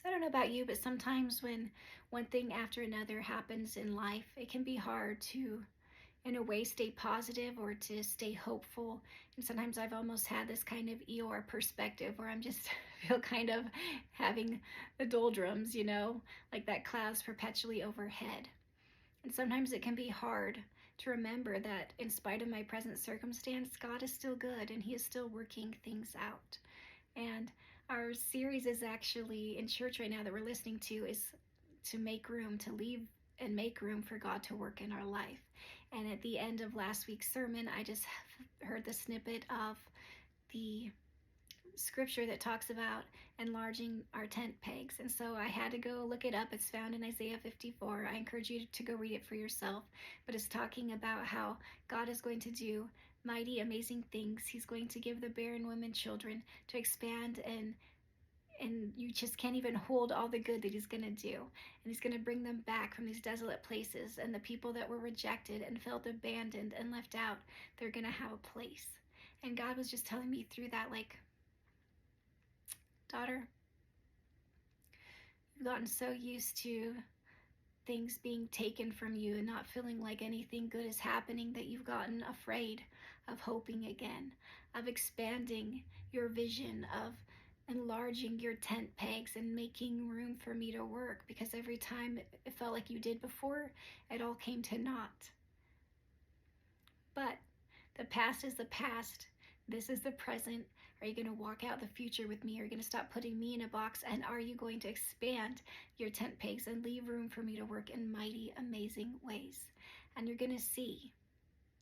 So I don't know about you, but sometimes when one thing after another happens in life, it can be hard to, in a way, stay positive or to stay hopeful. And sometimes I've almost had this kind of Eeyore perspective where I'm just feel kind of having the doldrums, like that clouds perpetually overhead. And sometimes it can be hard to remember that in spite of my present circumstance, God is still good and He is still working things out. And our series is actually in church right now that we're listening to is to make room, to leave and make room for God to work in our life. And at the end of last week's sermon, I just heard the snippet of the scripture that talks about enlarging our tent pegs. And so I had to go look it up. It's found in Isaiah 54. I encourage you to go read it for yourself. But it's talking about how God is going to do mighty, amazing things. He's going to give the barren women children, to expand, and you just can't even hold all the good that He's going to do. And He's going to bring them back from these desolate places. And the people that were rejected and felt abandoned and left out, they're going to have a place. And God was just telling me through that, like, daughter, you've gotten so used to things being taken from you and not feeling like anything good is happening that you've gotten afraid of hoping again, of expanding your vision, of enlarging your tent pegs and making room for me to work, because every time it felt like you did before, it all came to naught. But the past is the past. This is the present. Are you going to walk out the future with me? Are you going to stop putting me in a box? And are you going to expand your tent pegs and leave room for me to work in mighty, amazing ways? And you're going to see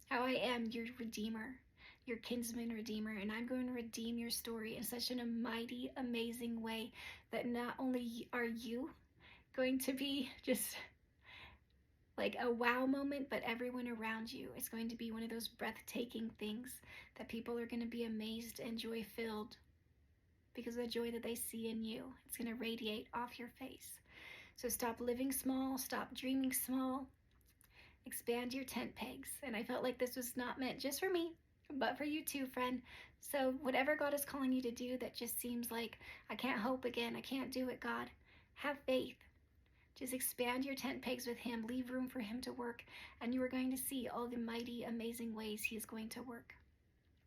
how I am your Redeemer, your kinsman redeemer, and I'm going to redeem your story in such a mighty, amazing way that not only are you going to be just like a wow moment, but everyone around you is going to be one of those breathtaking things that people are going to be amazed and joy filled because of the joy that they see in you. It's going to radiate off your face. So stop living small, stop dreaming small, expand your tent pegs. And I felt like this was not meant just for me, but for you too, friend. So whatever God is calling you to do that just seems like, I can't hope again, I can't do it, God, have faith. Just expand your tent pegs with Him, leave room for Him to work, and you are going to see all the mighty, amazing ways He is going to work.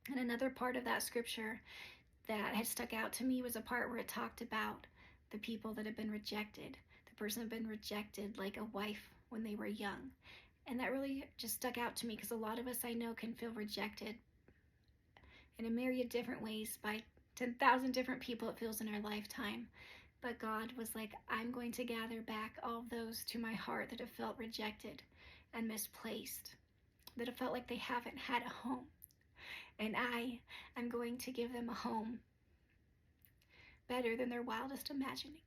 And another part of that scripture that had stuck out to me was a part where it talked about the people that have been rejected. The person had been rejected like a wife when they were young. And that really just stuck out to me because a lot of us I know can feel rejected in a myriad different ways by 10,000 different people it feels in our lifetime. But God was like, I'm going to gather back all of those to my heart that have felt rejected and misplaced, that have felt like they haven't had a home. And I am going to give them a home better than their wildest imaginings.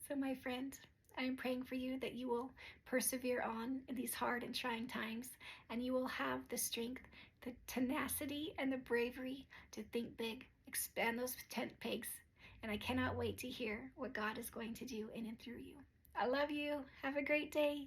So my friend, I am praying for you that you will persevere on in these hard and trying times, and you will have the strength, the tenacity, and the bravery to think big, expand those tent pegs, and I cannot wait to hear what God is going to do in and through you. I love you. Have a great day.